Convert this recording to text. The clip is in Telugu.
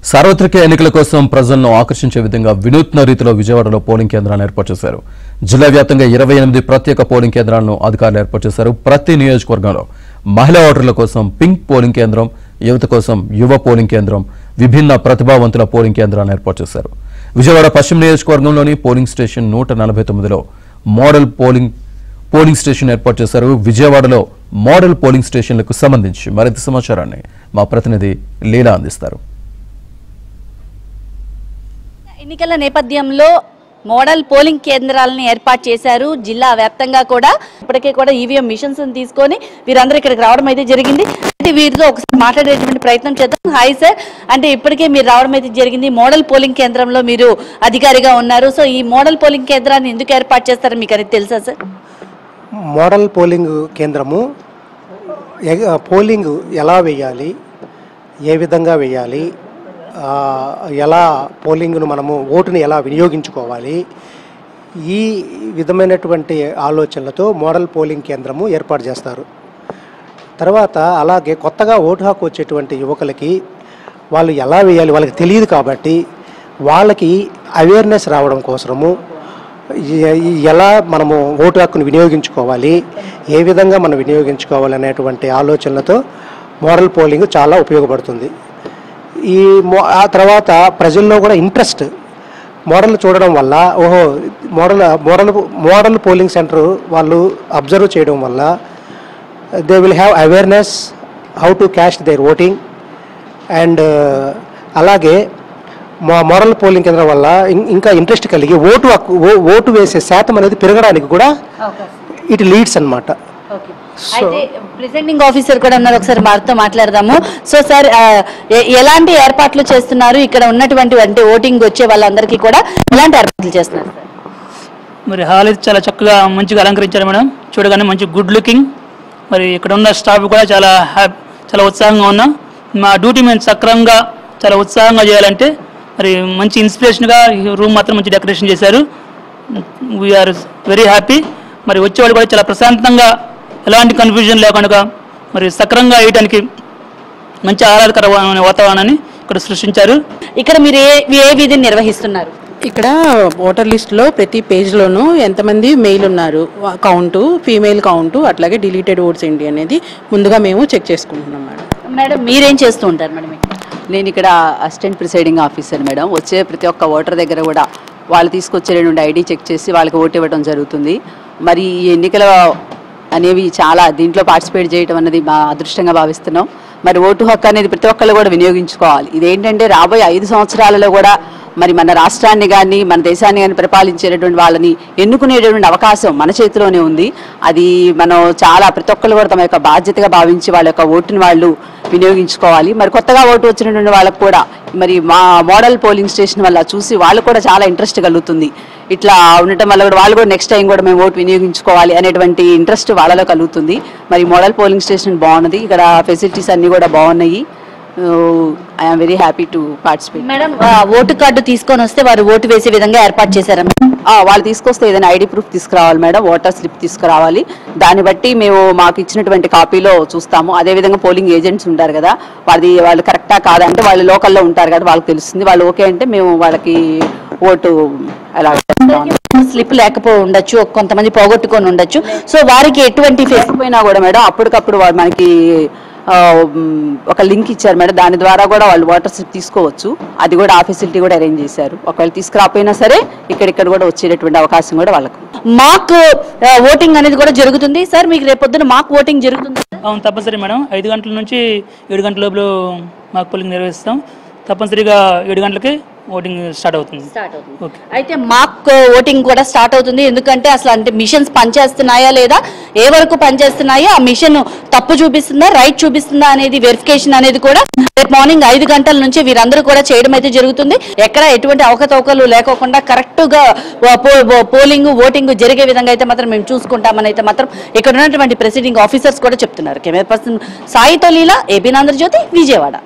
సార్వత్రిక ఎన్నికల కోసం ప్రజలను ఆకర్షించే విధంగా వినూత్న రీతిలో విజయవాడలో పోలింగ్ కేంద్రాలను ఏర్పాటు చేశారు. జిల్లా వ్యాప్తంగా 28 ప్రత్యేక పోలింగ్ కేంద్రాలను అధికారులు ఏర్పాటు చేశారు. ప్రతి నియోజకవర్గంలో మహిళా ఓటర్ల కోసం పింక్ పోలింగ్ కేంద్రం, యువత కోసం యువ పోలింగ్ కేంద్రం, విభిన్న ప్రతిభావంతుల పోలింగ్ కేంద్రాలను ఏర్పాటు చేశారు. విజయవాడ పశ్చిమ నియోజకవర్గంలోని పోలింగ్ స్టేషన్ 149లో మోడల్ పోలింగ్ స్టేషన్ ఏర్పాటు చేశారు. విజయవాడలో మోడల్ పోలింగ్ స్టేషన్లకు సంబంధించి మరింత సమాచారాన్ని మా ప్రతినిధి లీలా అందిస్తారు. ఎన్నికల నేపథ్యంలో మోడల్ పోలింగ్ కేంద్రాలను ఏర్పాటు చేశారు. జిల్లా వ్యాప్తంగా కూడా ఇప్పటికే కూడా ఈవీఎం మిషన్స్ తీసుకొని వీరందరూ ఇక్కడికి రావడం అయితే జరిగింది. అంటే వీరితో ఒకసారి మాట్లాడేటువంటి ప్రయత్నం చేద్దాం. హాయ్ సార్, అంటే ఇప్పటికే మీరు రావడం అయితే జరిగింది. మోడల్ పోలింగ్ కేంద్రంలో మీరు అధికారిగా ఉన్నారు. సో ఈ మోడల్ పోలింగ్ కేంద్రాన్ని ఎందుకు ఏర్పాటు చేస్తారో మీకు అనేది తెలుసా సార్? మోడల్ పోలింగ్ కేంద్రము పోలింగ్ ఎలా వేయాలి, ఏ విధంగా వేయాలి, ఎలా పోలింగ్ను మనము ఓటుని ఎలా వినియోగించుకోవాలి, ఈ విధమైనటువంటి ఆలోచనలతో మోడల్ పోలింగ్ కేంద్రము ఏర్పాటు చేస్తారు. తర్వాత అలాగే కొత్తగా ఓటు హక్కు వచ్చేటువంటి యువకులకి వాళ్ళు ఎలా వేయాలి వాళ్ళకి తెలియదు కాబట్టి వాళ్ళకి అవేర్నెస్ రావడం కోసము ఎలా మనము ఓటు హక్కును వినియోగించుకోవాలి, ఏ విధంగా మనం వినియోగించుకోవాలి అనేటువంటి ఆలోచనలతో మోడల్ పోలింగ్ చాలా ఉపయోగపడుతుంది. ఆ తర్వాత ప్రజల్లో కూడా ఇంట్రెస్ట్ మోడల్ చూడడం వల్ల మోడల్ పోలింగ్ సెంటర్ వాళ్ళు అబ్జర్వ్ చేయడం వల్ల they will have awareness how to cast their voting. And అలాగే మోడల్ పోలింగ్ కేంద్రం వల్ల ఇంకా ఇంట్రెస్ట్ కలిగి ఓటు వేసే శాతం అనేది పెరగడానికి కూడా ఇట్ లీడ్స్ అన్నమాట. అయితే ప్రిసైడింగ్ ఆఫీసర్ కూడా ఉన్నారు, ఒకసారి వారితో మాట్లాడదాము. సో సార్, ఎలాంటి ఏర్పాట్లు చేస్తున్నారు ఇక్కడ ఉన్నటువంటి అంటే ఓటింగ్ వచ్చే వాళ్ళందరికీ కూడా ఎలాంటి ఏర్పాట్లు చేస్తున్నారు? మరి హాల్ అయితే చాలా చక్కగా మంచిగా అలంకరించారు మేడం. చూడగానే మంచి గుడ్ లుకింగ్. మరి ఇక్కడ ఉన్న స్టాఫ్ కూడా చాలా ఉత్సాహంగా ఉన్నాం. మా డ్యూటీ మేము సక్రమంగా చాలా ఉత్సాహంగా చేయాలంటే మరి మంచి ఇన్స్పిరేషన్గా రూమ్ మాత్రం మంచి డెకరేషన్ చేశారు. We're very happy. మరి వచ్చేవాళ్ళు కూడా చాలా ప్రశాంతంగా ఎలాంటి కన్ఫ్యూజన్ లేకుండా మరి సక్రమంగా వేయడానికి మంచి ఆహ్లాదకరమైన వాతావరణాన్ని ఇక్కడ సృష్టించారు. ఇక్కడ మీరు ఏ విధిని నిర్వహిస్తున్నారు? ఇక్కడ ఓటర్ లిస్టులో ప్రతి పేజ్లోనూ ఎంతమంది మెయిల్ ఉన్నారు కౌంటు, ఫీమేల్ కౌంటు, అట్లాగే డిలీటెడ్ ఓట్స్ ఏంటి అనేది ముందుగా మేము చెక్ చేసుకుంటున్నాం మేడం. మేడం మీరేం చేస్తూ ఉంటారు మేడం? నేను ఇక్కడ అసిస్టెంట్ ప్రిసైడింగ్ ఆఫీసర్ మేడం. వచ్చే ప్రతి ఒక్క ఓటర్ దగ్గర కూడా వాళ్ళు తీసుకొచ్చేటువంటి ఐడి చెక్ చేసి వాళ్ళకి ఓటు ఇవ్వడం జరుగుతుంది. మరి ఈ ఎన్నికల అనేవి చాలా దీంట్లో పార్టిసిపేట్ చేయడం అన్నది మా అదృష్టంగా భావిస్తున్నాం. మరి ఓటు హక్కు అనేది ప్రతి ఒక్కళ్ళు కూడా వినియోగించుకోవాలి. ఇదేంటంటే రాబోయే 5 సంవత్సరాలలో కూడా మరి మన రాష్ట్రాన్ని కానీ మన దేశాన్ని కానీ పరిపాలించేటటువంటి వాళ్ళని ఎన్నుకునేటటువంటి అవకాశం మన చేతిలోనే ఉంది. అది మనం చాలా ప్రతి ఒక్కళ్ళు కూడా తమ యొక్క బాధ్యతగా భావించి వాళ్ళ యొక్క ఓటుని వాళ్ళు వినియోగించుకోవాలి. మరి కొత్తగా ఓటు వచ్చినటువంటి వాళ్ళకు కూడా మరి మా మోడల్ పోలింగ్ స్టేషన్ వల్ల చూసి వాళ్ళు కూడా చాలా ఇంట్రెస్ట్ కలుగుతుంది. ఇట్లా ఉండటం వల్ల కూడా వాళ్ళు కూడా నెక్స్ట్ టైం కూడా మేము ఓటు వినియోగించుకోవాలి అనేటువంటి ఇంట్రెస్ట్ వాళ్ళలో కలుగుతుంది. మరి మోడల్ పోలింగ్ స్టేషన్ బాగున్నది, ఇక్కడ ఫెసిలిటీస్ అన్నీ కూడా బాగున్నాయి. I'm very happy to participate. Madam, vote card తీసుకొని వస్తే వారు ఓటు వేసే విధంగా ఏర్పాటు చేశారా? వాళ్ళు తీసుకొస్తే ఏదైనా ఐడి ప్రూఫ్ తీసుకురావాలి మేడం, ఓటర్ స్లిప్ తీసుకురావాలి. దాన్ని బట్టి మేము మాకు ఇచ్చినటువంటి కాపీలో చూస్తాము. అదేవిధంగా పోలింగ్ ఏజెంట్స్ ఉంటారు కదా, వాళ్ళు కరెక్టా కాదా అంటే వాళ్ళు లోకల్లో ఉంటారు కదా, వాళ్ళకి తెలుస్తుంది. వాళ్ళు ఓకే అంటే మేము వాళ్ళకి ఓటు అలా స్లిప్ లేకపోయి ఉండొచ్చు, కొంతమంది పోగొట్టుకొని ఉండొచ్చు. సో వారికి ఎటువంటి పోయినా కూడా మేడం అప్పటికప్పుడు వాళ్ళు మనకి ఒక లింక్ ఇచ్చారు మేడం, దాని ద్వారా కూడా వాళ్ళు వాటర్ స్లిప్ తీసుకోవచ్చు. అది కూడా ఆ ఫెసిలిటీ కూడా అరేంజ్ చేశారు. ఒకవేళ తీసుకురాపోయినా సరే ఇక్కడ కూడా వచ్చేటటువంటి అవకాశం కూడా వాళ్ళకు. మాక్ ఓటింగ్ అనేది కూడా జరుగుతుంది సార్. మీకు రేపొద్దున మాక్ ఓటింగ్ జరుగుతుంది? అవును, తప్పనిసరి మేడం. 5 గంటల నుంచి 7 గంటల లోపల మాక్ పోలింగ్ నిర్వహిస్తాం. తప్పనిసరిగా 7 గంటలకి ఓటింగ్ స్టార్ట్ అవుతుంది. అయితే మాక్ ఓటింగ్ కూడా స్టార్ట్ అవుతుంది. ఎందుకంటే అసలు అంటే మిషన్స్ పనిచేస్తున్నాయా లేదా, ఏ వరకు పనిచేస్తున్నాయో, ఆ మిషన్ తప్పు చూపిస్తుందా రైట్ చూపిస్తుందా అనేది వెరిఫికేషన్ అనేది కూడా రేపు మార్నింగ్ 5 గంటల నుంచి వీరందరూ కూడా చేయడం అయితే జరుగుతుంది. ఎక్కడ ఎటువంటి అవకతవకలు లేకోకుండా కరెక్ట్ గా పోలింగ్ ఓటింగ్ జరిగే విధంగా అయితే మాత్రం మేము చూసుకుంటామని అయితే మాత్రం ఇక్కడ ఉన్నటువంటి ప్రెసిడింగ్ ఆఫీసర్స్ కూడా చెప్తున్నారు. కెమెరా పర్సన్ సాయితో లీలా, ఏబీ ఆంధ్రజ్యోతి, విజయవాడ.